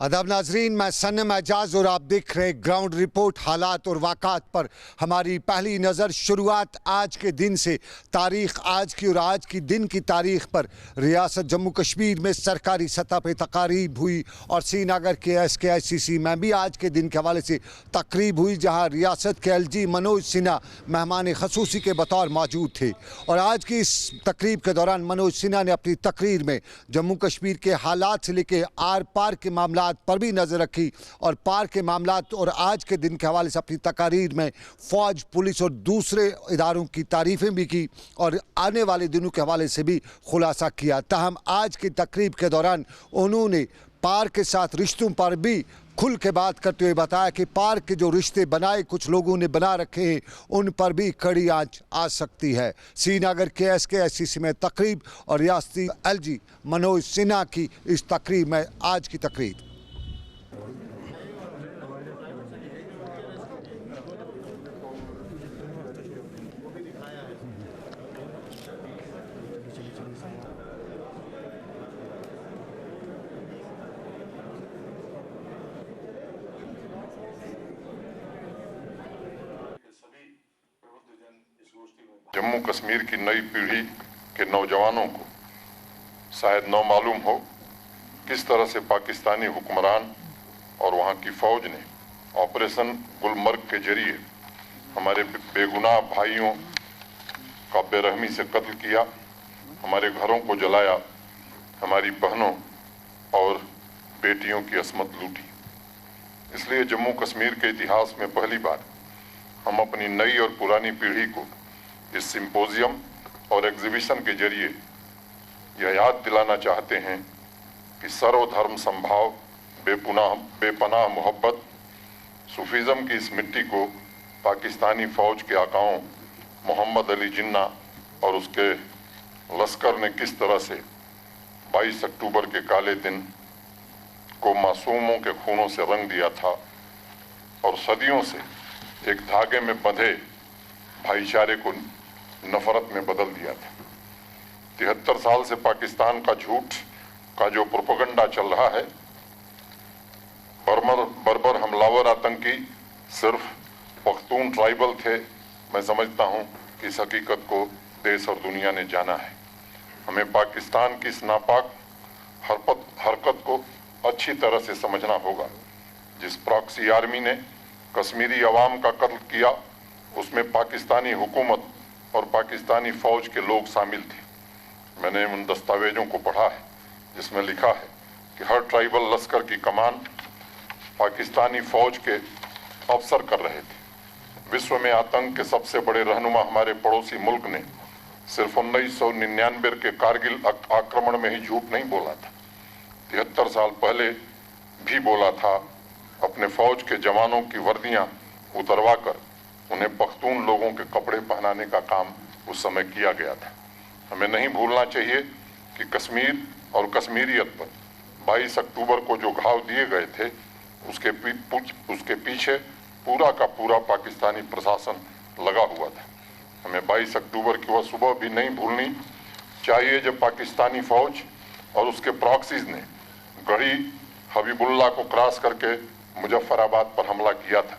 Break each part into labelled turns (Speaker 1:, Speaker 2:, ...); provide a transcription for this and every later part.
Speaker 1: अदब नाजरीन, मैं सन्नम एजाज और आप देख रहे ग्राउंड रिपोर्ट। हालात और वाक़ात पर हमारी पहली नज़र। शुरुआत आज के दिन से, तारीख़ आज की और आज की दिन की तारीख़ पर रियासत जम्मू कश्मीर में सरकारी सतह पर तकारीब हुई और श्रीनगर के SKICC में भी आज के दिन के हवाले से तकरीब हुई, जहाँ रियासत के LG मनोज सिन्हा मेहमान खसूसी के बतौर मौजूद थे। और आज की इस तकरीब के दौरान मनोज सिन्हा ने अपनी तकरीर में जम्मू कश्मीर के हालात से लेकर आर पार के मामला पर भी नजर रखी और पार के मामलात और आज के दिन के हवाले से अपनी तकारीर में फौज, पुलिस और दूसरे इदारों की तारीफें भी की और आने वाले दिनों के हवाले से भी खुलासा किया। ताहम आज की तकरीब के दौरान उन्होंने पार के साथ रिश्तों पर भी खुल के बात करते हुए बताया कि पार के जो रिश्ते बनाए कुछ लोगों ने बना रखे हैं, उन पर भी कड़ी आंच आ सकती है। श्रीनगर के SKICC में तकरीब और रियासती LG मनोज सिन्हा की इस तकरीब में आज की तकरीब।
Speaker 2: जम्मू कश्मीर की नई पीढ़ी के नौजवानों को शायद न मालूम हो किस तरह से पाकिस्तानी हुक्मरान और वहाँ की फौज ने ऑपरेशन गुलमर्ग के जरिए हमारे बेगुनाह भाइयों का बेरहमी से कत्ल किया, हमारे घरों को जलाया, हमारी बहनों और बेटियों की असमत लूटी। इसलिए जम्मू कश्मीर के इतिहास में पहली बार हम अपनी नई और पुरानी पीढ़ी को इस सिंपोजियम और एग्जीबिशन के जरिए यह याद दिलाना चाहते हैं कि सर्वधर्म संभाव, बेपनाह मोहब्बत, सूफीज़म की इस मिट्टी को पाकिस्तानी फौज के आकाओं मोहम्मद अली जिन्ना और उसके लश्कर ने किस तरह से 22 अक्टूबर के काले दिन को मासूमों के खूनों से रंग दिया था और सदियों से एक धागे में बंधे भाईचारे को नफरत में बदल दिया था। 73 साल से पाकिस्तान का झूठ का जो प्रोपेगेंडा चल रहा है, बर्बर हमलावर आतंकी सिर्फ पख्तून ट्राइबल थे, मैं समझता हूं कि इस हकीकत को देश और दुनिया ने जाना है। हमें पाकिस्तान की इस नापाक हरकत को अच्छी तरह से समझना होगा। जिस प्रॉक्सी आर्मी ने कश्मीरी अवाम का कत्ल किया, उसमें पाकिस्तानी हुकूमत और पाकिस्तानी फौज के लोग शामिल थे। मैंने उन दस्तावेजों को पढ़ा है जिसमें लिखा है कि हर ट्राइबल लश्कर की कमान पाकिस्तानी फौज के अफसर कर रहे थे। विश्व में आतंक के सबसे बड़े रहनुमा हमारे पड़ोसी मुल्क ने सिर्फ 1999 के कारगिल आक्रमण में ही झूठ नहीं बोला था, 73 साल पहले भी बोला था। अपने फौज के जवानों की वर्दियां उतरवा कर उन्हें पख्तून लोगों के कपड़े पहनाने का काम उस समय किया गया था। हमें नहीं भूलना चाहिए कि कश्मीर और कश्मीरियत पर 22 अक्टूबर को जो घाव दिए गए थे, उसके पीछे पूरा का पूरा पाकिस्तानी प्रशासन लगा हुआ था। हमें 22 अक्टूबर की वह सुबह भी नहीं भूलनी चाहिए जब पाकिस्तानी फौज और उसके प्रॉक्सीज ने गढ़ी हबीबुल्ला को क्रॉस करके मुजफ्फराबाद पर हमला किया था।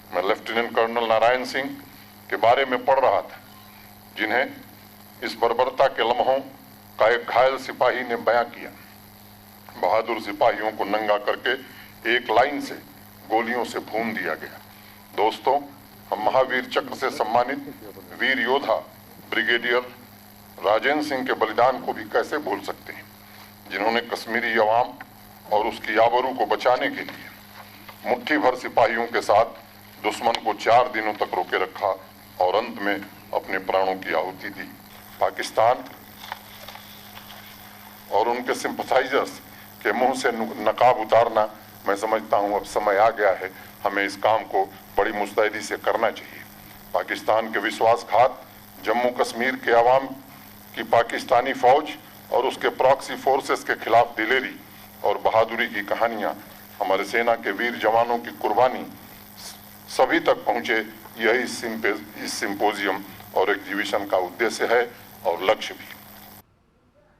Speaker 2: मैं लेफ्टिनेंट कर्नल नारायण सिंह के बारे में पढ़ रहा था, जिन्हें इस बर्बरता के लम्हों का एक घायल सिपाही ने बयां किया। बहादुर सिपाहियों को नंगा करके एक लाइन से गोलियों से भून दिया गया। दोस्तों, हम महावीर चक्र से सम्मानित वीर योद्धा ब्रिगेडियर राजेंद्र सिंह के बलिदान को भी कैसे भूल सकते हैं, जिन्होंने कश्मीरी अवाम और उसकी आबरू को बचाने के लिए मुट्ठी भर सिपाहियों के साथ दुश्मन को 4 दिनों तक रोके रखा और अंत में अपने प्राणों की आहुति दी। पाकिस्तान और उनके सिंपथाइजर्स के मुंह से नकाब उतारना, मैं समझता हूं अब समय आ गया है। हमें इस काम को बड़ी मुस्तैदी से करना चाहिए। पाकिस्तान के विश्वासघात, जम्मू कश्मीर के अवाम की पाकिस्तानी फौज और उसके प्रॉक्सी फोर्सेस के खिलाफ दिलेरी और बहादुरी की कहानियां, हमारे सेना के वीर जवानों की कुर्बानी सभी तक पहुंचे, यही इस सिंपोजियम और एग्जीबिशन का उद्देश्य है और लक्ष्य भी।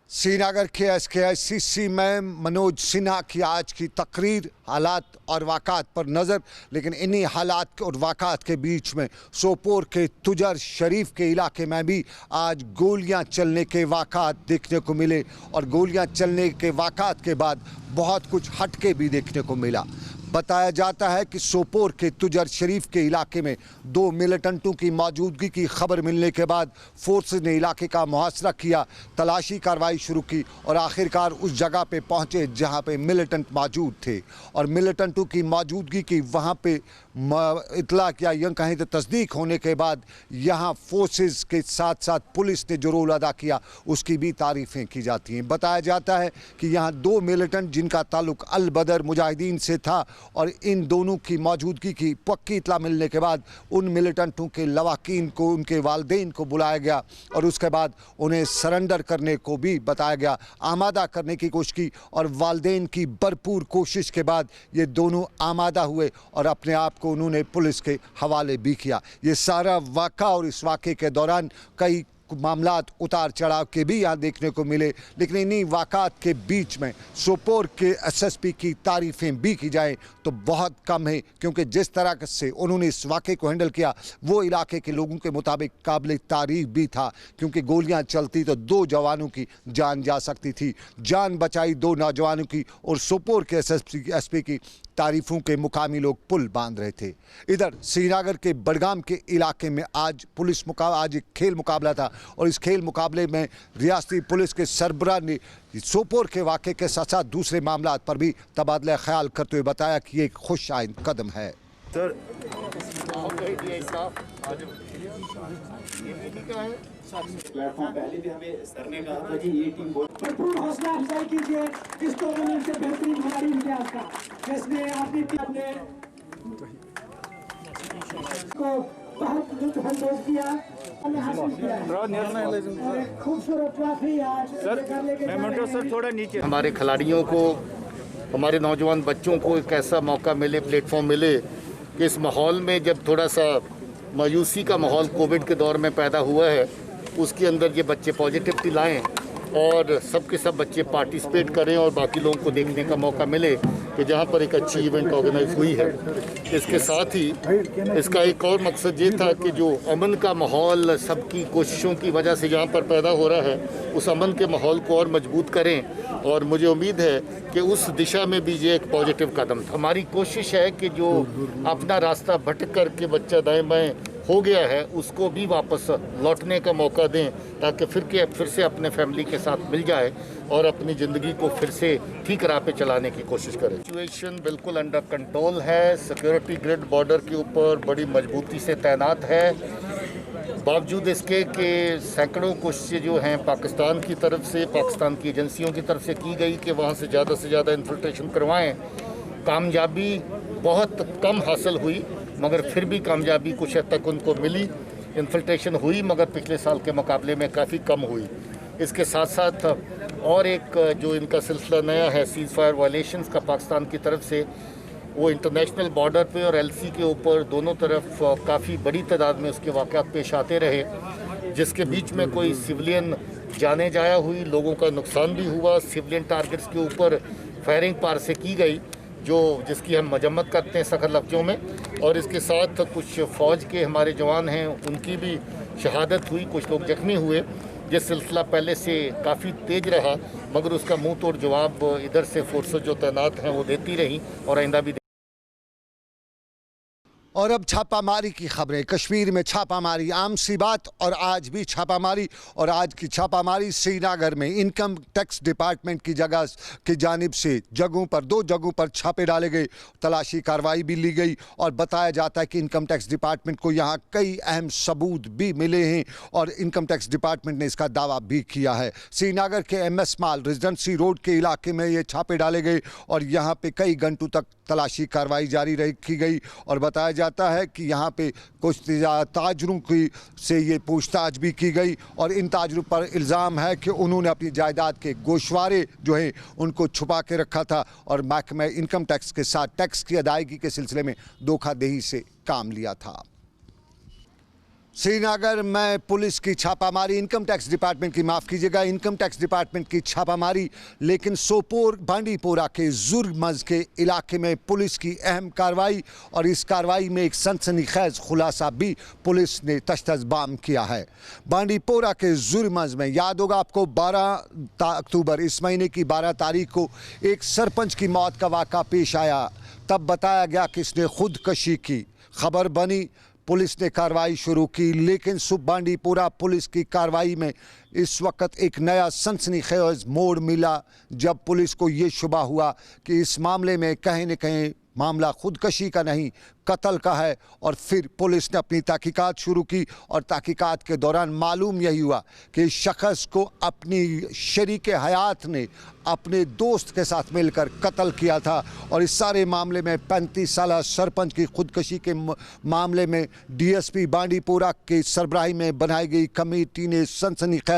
Speaker 1: श्रीनगर के SKICC में मनोज सिन्हा की आज की तकरीर, हालात और वाक़ात पर नज़र। लेकिन इन्हीं हालात और वाक़ात के बीच में सोपोर के तुजर शरीफ के इलाके में भी आज गोलियां चलने के वाक़ात देखने को मिले और गोलियां चलने के वाक़ात के बाद बहुत कुछ हटके भी देखने को मिला। बताया जाता है कि सोपोर के तुजर शरीफ के इलाके में 2 मिलिटेंटों की मौजूदगी की खबर मिलने के बाद फोर्सेस ने इलाके का मुहासरा किया, तलाशी कार्रवाई शुरू की और आखिरकार उस जगह पे पहुंचे जहां पे मिलिटेंट मौजूद थे और मिलिटेंटों की मौजूदगी की वहां पे इतला किया, यूँ कहें तो तस्दीक होने के बाद यहाँ फोर्सेस के साथ साथ पुलिस ने जो रोल अदा किया उसकी भी तारीफ़ें की जाती हैं। बताया जाता है कि यहाँ 2 मिलिटेंट जिनका ताल्लुक अल बदर मुजाहिदीन से था और इन दोनों की मौजूदगी की पक्की इतला मिलने के बाद उन मिलिटेंटों के लवाकीन को, उनके वालिदैन को बुलाया गया और उसके बाद उन्हें सरेंडर करने को भी बताया गया, आमादा करने की कोशिश की और वालिदैन की भरपूर कोशिश के बाद ये दोनों आमादा हुए और अपने आप को उन्होंने पुलिस के हवाले भी किया। ये सारा वाक़ा और इस वाक़े के दौरान कई मामलात उतार चढ़ाव के भी यहाँ देखने को मिले, लेकिन इन्हीं वाक़ात के बीच में सोपोर के SSP की तारीफ़ें भी की जाए तो बहुत कम है, क्योंकि जिस तरह से उन्होंने इस वाक़े को हैंडल किया वो इलाके के लोगों के मुताबिक काबिल तारीफ़ भी था, क्योंकि गोलियां चलती तो 2 जवानों की जान जा सकती थी, जान बचाई 2 नौजवानों की और सोपोर के SSP की तारीफ़ों के मुकामी लोग पुल बांध रहे थे। इधर श्रीनगर के बडगाम के इलाके में आज आज एक खेल मुकाबला था और इस खेल मुकाबले में रियासती पुलिस के सरबराह ने सोपोर के वाक़े के साथ साथ दूसरे मामलात पर भी तबादला ख्याल करते हुए बताया कि ये एक खुश आइंद कदम है। सर
Speaker 3: प्लेटफॉर्म पहले भी हमें सर ने कहा था कि ये टीम भरपूर हौसला अफजाई कीजिए इस टूर्नामेंट से बेहतरीन खिलाड़ी इम्तियाज का, जिसने अपने को बहुत लुत्फअंदोज किया, हासिल किया खूबसूरत ट्रॉफी आज
Speaker 4: थोड़ा नीचे। हमारे खिलाड़ियों को, हमारे नौजवान बच्चों को एक ऐसा मौका मिले, प्लेटफॉर्म मिले कि इस माहौल में जब थोड़ा सा मायूसी का माहौल कोविड के दौर में पैदा हुआ है, उसके अंदर ये बच्चे पॉजिटिविटी लाएं और सबके सब बच्चे पार्टिसिपेट करें और बाकी लोगों को देखने का मौका मिले कि जहाँ पर एक अच्छी इवेंट ऑर्गेनाइज हुई है। इसके साथ ही इसका एक और मकसद ये था कि जो अमन का माहौल सबकी कोशिशों की वजह से जहाँ पर पैदा हो रहा है, उस अमन के माहौल को और मजबूत करें और मुझे उम्मीद है कि उस दिशा में भी ये एक पॉजिटिव कदम था। हमारी कोशिश है कि जो अपना रास्ता भटक कर के बच्चा दाएं बाएं हो गया है उसको भी वापस लौटने का मौका दें, ताकि फिर से अपने फैमिली के साथ मिल जाए और अपनी ज़िंदगी को फिर से ठीक राह पे चलाने की कोशिश करें। सिचुएशन बिल्कुल अंडर कंट्रोल है, सिक्योरिटी ग्रिड बॉर्डर के ऊपर बड़ी मजबूती से तैनात है, बावजूद इसके कि सैकड़ों कोशिशें जो हैं पाकिस्तान की तरफ से, पाकिस्तान की एजेंसियों की तरफ से की गई कि वहाँ से ज़्यादा इन्फिल्ट्रेशन करवाएं, कामयाबी बहुत कम हासिल हुई, मगर फिर भी कामयाबी कुछ हद तक उनको मिली। इन्फिल्ट्रेशन हुई मगर पिछले साल के मुकाबले में काफ़ी कम हुई। इसके साथ साथ और एक जो इनका सिलसिला नया है सीज़ फायर वायलेशंस का पाकिस्तान की तरफ से, वो इंटरनेशनल बॉर्डर पे और LC के ऊपर दोनों तरफ काफ़ी बड़ी तादाद में उसके वाक़यात पेश आते रहे, जिसके बीच में कोई सिविलियन जाने जाया हुई, लोगों का नुकसान भी हुआ। सिविलियन टारगेट्स के ऊपर फायरिंग पार से की गई जिसकी हम मजम्मत करते हैं सख्त लफ्ज़ों में, और इसके साथ कुछ फ़ौज के हमारे जवान हैं उनकी भी शहादत हुई, कुछ लोग जख्मी हुए। ये सिलसिला पहले से काफ़ी तेज़ रहा मगर उसका मुंह तोड़ जवाब इधर से फोर्सेस जो तैनात हैं वो देती रही और आइंदा भी।
Speaker 1: और अब छापामारी की खबरें। कश्मीर में छापामारी आम सी बात और आज भी छापामारी, और आज की छापामारी श्रीनगर में इनकम टैक्स डिपार्टमेंट की जगह की जानिब से 2 जगहों पर छापे डाले गए, तलाशी कार्रवाई भी ली गई और बताया जाता है कि इनकम टैक्स डिपार्टमेंट को यहाँ कई अहम सबूत भी मिले हैं और इनकम टैक्स डिपार्टमेंट ने इसका दावा भी किया है। श्रीनगर के MS माल रेजिडेंसी रोड के इलाके में ये छापे डाले गए और यहाँ पे कई घंटों तक तलाशी कार्रवाई जारी रखी गई और बताया जाता है कि यहाँ पे कुछ ताजरों की से ये पूछताछ भी की गई और इन ताजरों पर इल्ज़ाम है कि उन्होंने अपनी जायदाद के गोशवारे जो हैं उनको छुपा के रखा था और महकमा इनकम टैक्स के साथ टैक्स की अदायगी के सिलसिले में धोखाधड़ी से काम लिया था। श्रीनगर में पुलिस की छापामारी, इनकम टैक्स डिपार्टमेंट की, माफ़ कीजिएगा, इनकम टैक्स डिपार्टमेंट की छापामारी, लेकिन सोपोर बांडीपोरा के जुर्मज के इलाके में पुलिस की अहम कार्रवाई, और इस कार्रवाई में एक सनसनीखेज खुलासा भी पुलिस ने तश्तज़बाम किया है। बांडीपोरा के जुर्मज में याद होगा आपको 12 अक्टूबर इस महीने की 12 तारीख को एक सरपंच की मौत का वाक़ा पेश आया। तब बताया गया कि इसने खुदकशी की, खबर बनी, पुलिस ने कार्रवाई शुरू की, लेकिन बांडीपोरा पुलिस की कार्रवाई में इस वक्त एक नया सनसनीखेज मोड़ मिला जब पुलिस को ये शुबा हुआ कि इस मामले में कहीं न कहीं मामला खुदकशी का नहीं कत्ल का है। और फिर पुलिस ने अपनी तहकीकात शुरू की और तहकीकात के दौरान मालूम यही हुआ कि इस शख्स को अपनी शरीक हयात ने अपने दोस्त के साथ मिलकर कत्ल किया था। और इस सारे मामले में 35 साल सरपंच की खुदकशी के मामले में डीएसपी बांडीपोरा के सरबराही में बनाई गई कमेटी ने सनसनीखेज